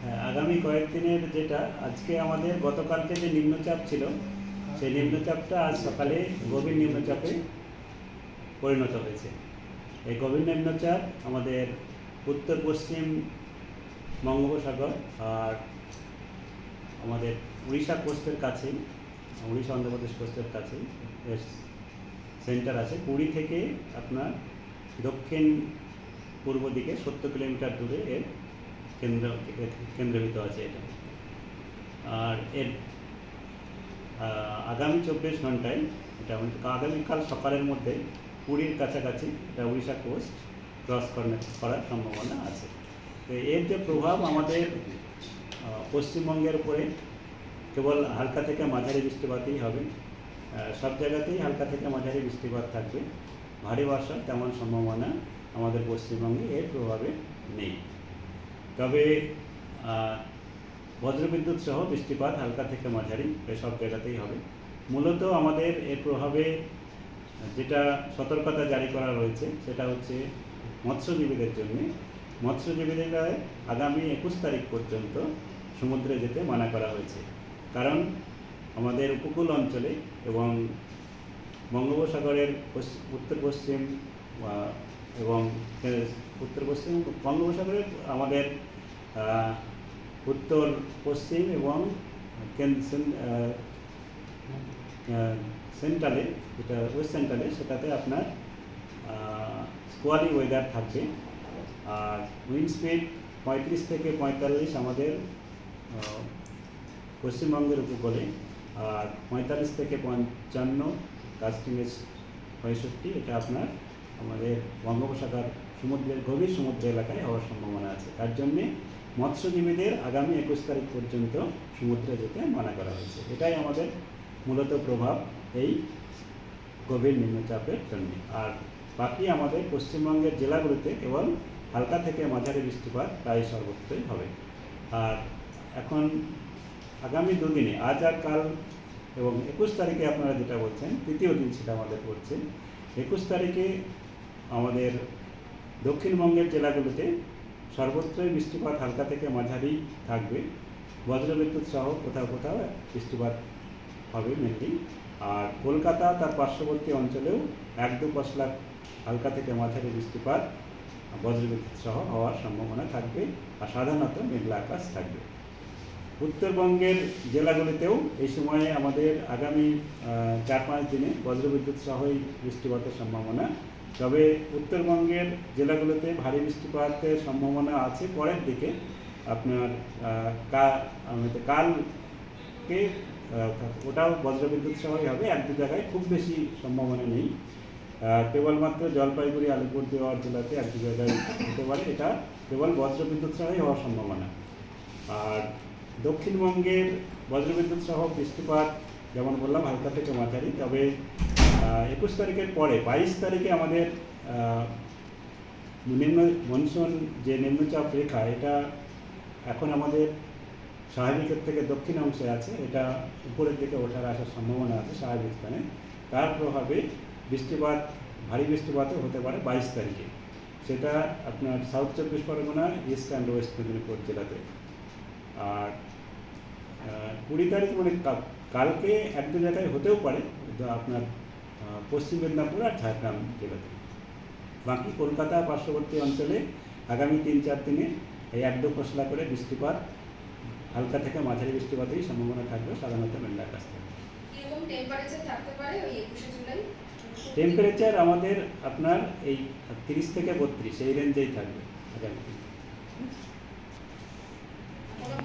হ্যাঁ, আগামী কয়েকদিনের যেটা আজকে আমাদের গতকালকে যে নিম্নচাপ ছিল সেই নিম্নচাপটা আজ সকালে গভীর নিম্নচাপে পরিণত হয়েছে। এই গভীর নিম্নচাপ আমাদের উত্তর পশ্চিম বঙ্গোপসাগর আর আমাদের উড়িষ্যা কোস্টের কাছেই, উড়িষ্যা অন্ধ্রপ্রদেশ কোস্টের কাছেই এর সেন্টার আছে। পুরী থেকে আপনার দক্ষিণ পূর্ব দিকে 70 কিলোমিটার দূরে এর কেন্দ্রীভূত আছে এটা। আর এর আগামী 24 ঘন্টায় এটা আগামীকাল সকালের মধ্যে পুরীর কাছাকাছি এটা উড়িষ্যা কোস্ট ক্রস করার সম্ভাবনা আছে। তো এর যে প্রভাব আমাদের পশ্চিমবঙ্গের উপরে কেবল হালকা থেকে মাঝারি বৃষ্টিপাতই হবে। সব জায়গাতেই হালকা থেকে মাঝারি বৃষ্টিপাত থাকবে। ভারী বর্ষার তেমন সম্ভাবনা আমাদের পশ্চিমবঙ্গে এর প্রভাবে নেই। তবে বজ্রবিদ্যুৎ সহ বৃষ্টিপাত হালকা থেকে মাঝারি সব জায়গাতেই হবে। মূলত আমাদের এর প্রভাবে যেটা সতর্কতা জারি করা রয়েছে সেটা হচ্ছে মৎস্যজীবীদের জন্য। মৎস্যজীবীদেরকে আগামী 21 তারিখ পর্যন্ত সমুদ্রে যেতে মানা করা হয়েছে। কারণ আমাদের উপকূল অঞ্চলে এবং বঙ্গোপসাগরের উত্তর পশ্চিম এবং উত্তর পশ্চিম বঙ্গোপসাগরের আমাদের উত্তর পশ্চিম এবং সেন্ট্রালে, যেটা ওয়েস্ট সেন্ট্রালে, সেটাতে আপনার স্কোয়ালি ওয়েদার থাকবে। আর উইন্ড স্পিড 35 থেকে 45 আমাদের পশ্চিমবঙ্গের উপকূলে, আর 45 থেকে 55 কাস্টিংয়ের 65 এটা আপনার আমাদের বঙ্গোপসাগর সমুদ্রের গভীর সমুদ্র এলাকায় হওয়ার সম্ভাবনা আছে। তার জন্যে মৎস্যজীবীদের আগামী 21 তারিখ পর্যন্ত সমুদ্রে যেতে মানা করা হয়েছে। এটাই আমাদের মূলত প্রভাব এই গভীর নিম্নচাপের জন্য। আর বাকি আমাদের পশ্চিমবঙ্গের জেলাগুলিতে কেবল হালকা থেকে মাঝারি বৃষ্টিপাত প্রায় সর্বত্রই হবে। আর এখন আগামী দুদিনে, আজ আর কাল এবং 21 তারিখে আপনারা যেটা বলছেন তৃতীয় দিন, সেটা আমাদের পড়ছে 21 তারিখে আমাদের দক্ষিণবঙ্গের জেলাগুলোতে সর্বত্রই বৃষ্টিপাত হালকা থেকে মাঝারি থাকবে। বজ্রবিদ্যুৎ সহ কোথাও কোথাও বৃষ্টিপাত হবে মেনলি। আর কলকাতা তার পার্শ্ববর্তী অঞ্চলেও 1-2 পশলা হালকা থেকে মাঝারি বৃষ্টিপাত বজ্রবিদ্যুৎ সহ হওয়ার সম্ভাবনা থাকবে। আর সাধারণত মেঘলা আকাশ থাকবে। উত্তরবঙ্গের জেলাগুলিতেও এই সময়ে আমাদের আগামী 4-5 দিনে বজ্রবিদ্যুৎ সহই বৃষ্টিপাতের সম্ভাবনা। তবে উত্তরবঙ্গের জেলাগুলোতে ভারী বৃষ্টিপাতের সম্ভাবনা আছে পরের দিকে। আপনার কালকে ওটাও বজ্রবিদ্যুৎ সহই হবে। 1-2 জায়গায়, খুব বেশি সম্ভাবনা নেই। কেবলমাত্র জলপাইগুড়ি, আলিপুরদুয়ার জেলাতে 1-2 জায়গায় হতে পারে। এটা কেবল বজ্রবিদ্যুৎ সহই হওয়ার সম্ভাবনা। আর দক্ষিণবঙ্গের বজ্রবিদ্যুৎ সহ বৃষ্টিপাত যেমন বললাম হালকা থেকে মাঝারি। তবে 21 তারিখের পরে 22 তারিখে আমাদের মনসুন যে নিম্নচাপ রেখা, এটা এখন আমাদের স্বাভাবিকের থেকে দক্ষিণ অংশে আছে। এটা উপরের দিকে ওঠার আসার সম্ভাবনা আছে স্বাভাবিক স্থানে। তার প্রভাবে বৃষ্টিপাত, ভারী বৃষ্টিপাতও হতে পারে 22 তারিখে। সেটা আপনার south 24 Pargana, east and West Medinipur জেলাতে। আর 20 তারিখ মানে কালকে 1-2 জায়গায় হতেও পারে আপনার পশ্চিম মেদিনীপুর আর ঝাড়গ্রাম জেলাতে। বাকি কলকাতা পার্শ্ববর্তী অঞ্চলে আগামী 3-4 দিনে এই 1-2 পশলা করে বৃষ্টিপাত, হালকা থেকে মাঝারি বৃষ্টিপাতেই সম্ভাবনা থাকবে। সাধারণত মেঘলা আকাশ থাকবে। টেম্পারেচার আমাদের আপনার এই 30 থেকে 32 এই রেঞ্জেই থাকবে আগামী দিন।